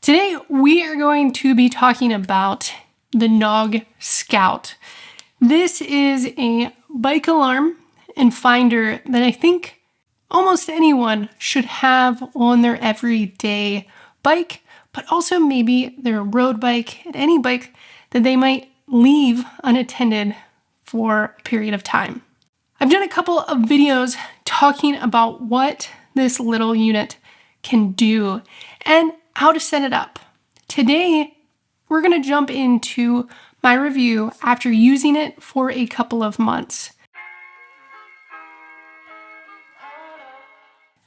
Today, we are going to be talking about the Knog Scout. This is a bike alarm and finder that I think almost anyone should have on their everyday bike, but also maybe their road bike and any bike that they might leave unattended for a period of time. I've done a couple of videos talking about what this little unit can do and how to set it up. Today, we're going to jump into my review after using it for a couple of months.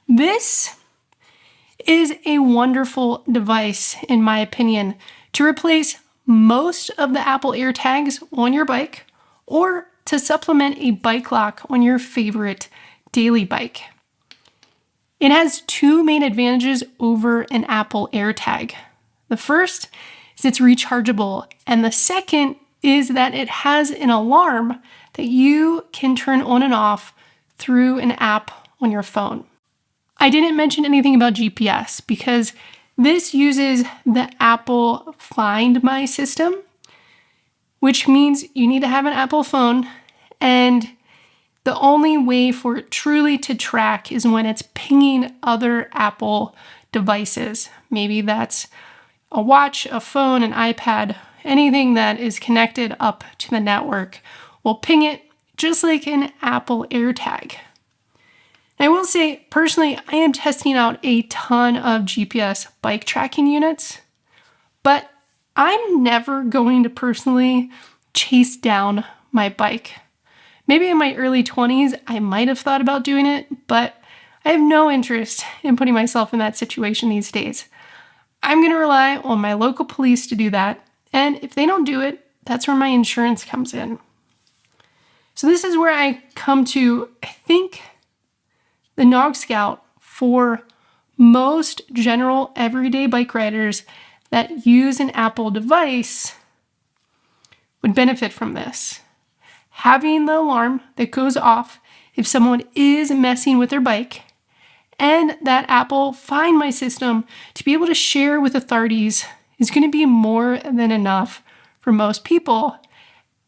This is a wonderful device, in my opinion, to replace most of the Apple AirTags on your bike or to supplement a bike lock on your favorite daily bike. It has two main advantages over an Apple AirTag. The first is it's rechargeable, and the second is that it has an alarm that you can turn on and off through an app on your phone. I didn't mention anything about GPS because this uses the Apple Find My system, which means you need to have an Apple phone, and the only way for it truly to track is when it's pinging other Apple devices. Maybe that's a watch, a phone, an iPad, anything that is connected up to the network will ping it just like an Apple AirTag. I will say, personally, I am testing out a ton of GPS bike tracking units, but I'm never going to personally chase down my bike. Maybe in my early 20s, I might have thought about doing it, but I have no interest in putting myself in that situation these days. I'm going to rely on my local police to do that, and if they don't do it, that's where my insurance comes in. So this is where I come to, I think, the Knog Scout for most general everyday bike riders that use an Apple device would benefit from this. Having the alarm that goes off if someone is messing with their bike, and that Apple Find My system to be able to share with authorities is going to be more than enough for most people.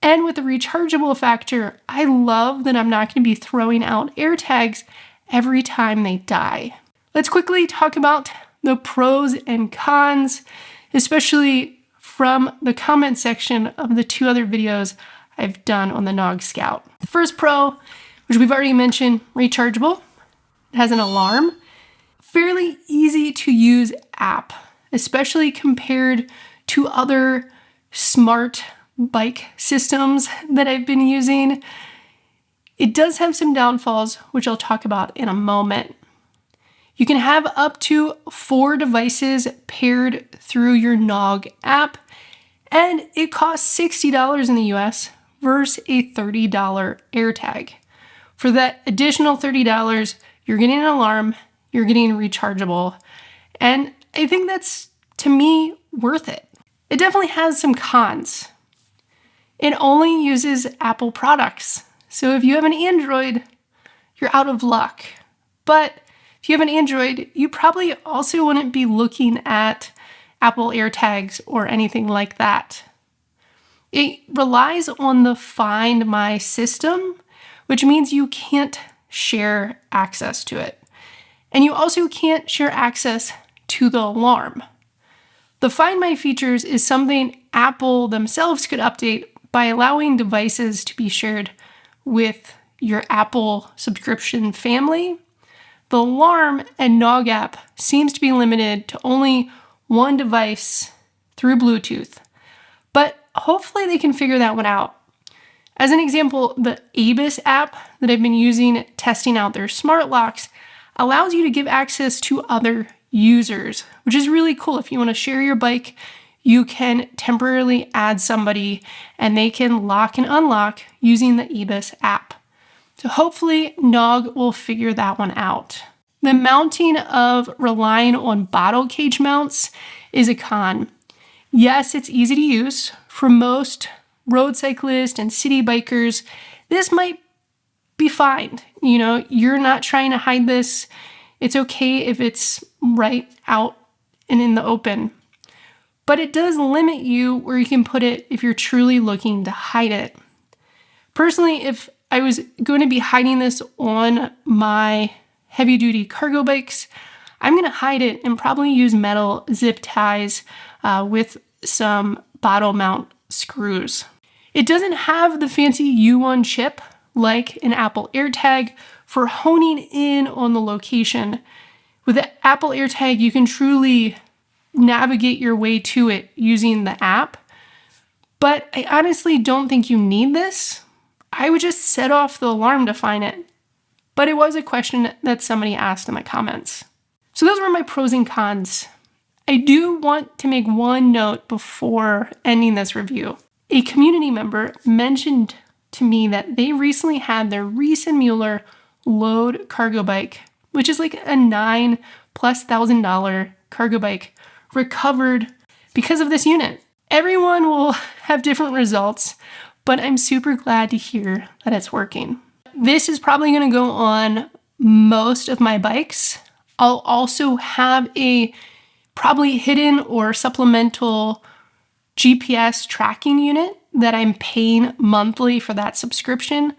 And with the rechargeable factor, I love that I'm not going to be throwing out AirTags every time they die. Let's quickly talk about the pros and cons, especially from the comment section of the two other videos I've done on the Knog Scout. The first pro, which we've already mentioned, rechargeable. It has an alarm. Fairly easy to use app, especially compared to other smart bike systems that I've been using. It does have some downfalls, which I'll talk about in a moment. You can have up to 4 devices paired through your Knog app, and it costs $60 in the US versus a $30 AirTag. For that additional $30, you're getting an alarm, you're getting rechargeable, and I think that's, to me, worth it. It definitely has some cons. It only uses Apple products. So if you have an Android, you're out of luck. But if you have an Android, you probably also wouldn't be looking at Apple AirTags or anything like that. It relies on the Find My system, which means you can't share access to it. And you also can't share access to the alarm. The Find My features is something Apple themselves could update by allowing devices to be shared with your Apple subscription family. The alarm and Knog app seems to be limited to only one device through Bluetooth, but hopefully they can figure that one out. As an example, the Abus app that I've been using testing out their smart locks allows you to give access to other users, which is really cool. If you want to share your bike, you can temporarily add somebody and they can lock and unlock using the Abus app. So hopefully Knog will figure that one out. The mounting of relying on bottle cage mounts is a con. Yes, it's easy to use. For most road cyclists and city bikers, this might be fine. You're not trying to hide this. It's okay if it's right out and in the open. but it does limit you where you can put it if you're truly looking to hide it. Personally, if I was going to be hiding this on my heavy-duty cargo bikes, I'm going to hide it and probably use metal zip ties with some bottle mount screws. It doesn't have the fancy U1 chip like an Apple AirTag for honing in on the location. With the Apple AirTag, you can truly navigate your way to it using the app, but I honestly don't think you need this. I would just set off the alarm to find it. But it was a question that somebody asked in the comments. So those were my pros and cons. I do want to make one note before ending this review. A community member mentioned to me that they recently had their Reese & Mueller load cargo bike, which is like a $9,000+ cargo bike, recovered because of this unit. Everyone will have different results, but I'm super glad to hear that it's working. This is probably going to go on most of my bikes. I'll also have a probably hidden or supplemental GPS tracking unit that I'm paying monthly for that subscription.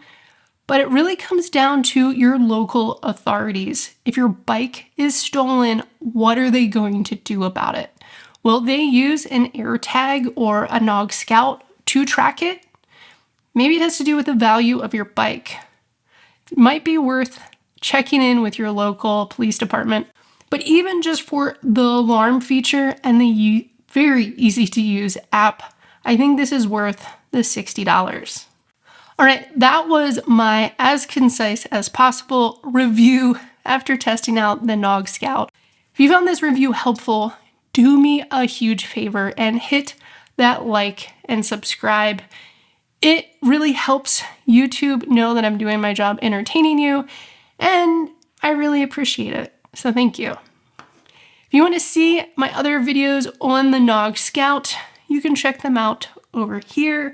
But it really comes down to your local authorities. If your bike is stolen, what are they going to do about it? Will they use an AirTag or a Knog Scout to track it? Maybe it has to do with the value of your bike. It might be worth checking in with your local police department. But even just for the alarm feature and the very easy to use app, I think this is worth the $60. All right, that was my as concise as possible review after testing out the Knog Scout. If you found this review helpful, do me a huge favor and hit that like and subscribe. It really helps YouTube know that I'm doing my job entertaining you, and I really appreciate it. So thank you. If you want to see my other videos on the Knog Scout, you can check them out over here.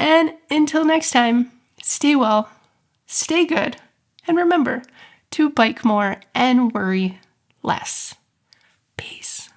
And until next time, stay well, stay good, and remember to bike more and worry less. Peace.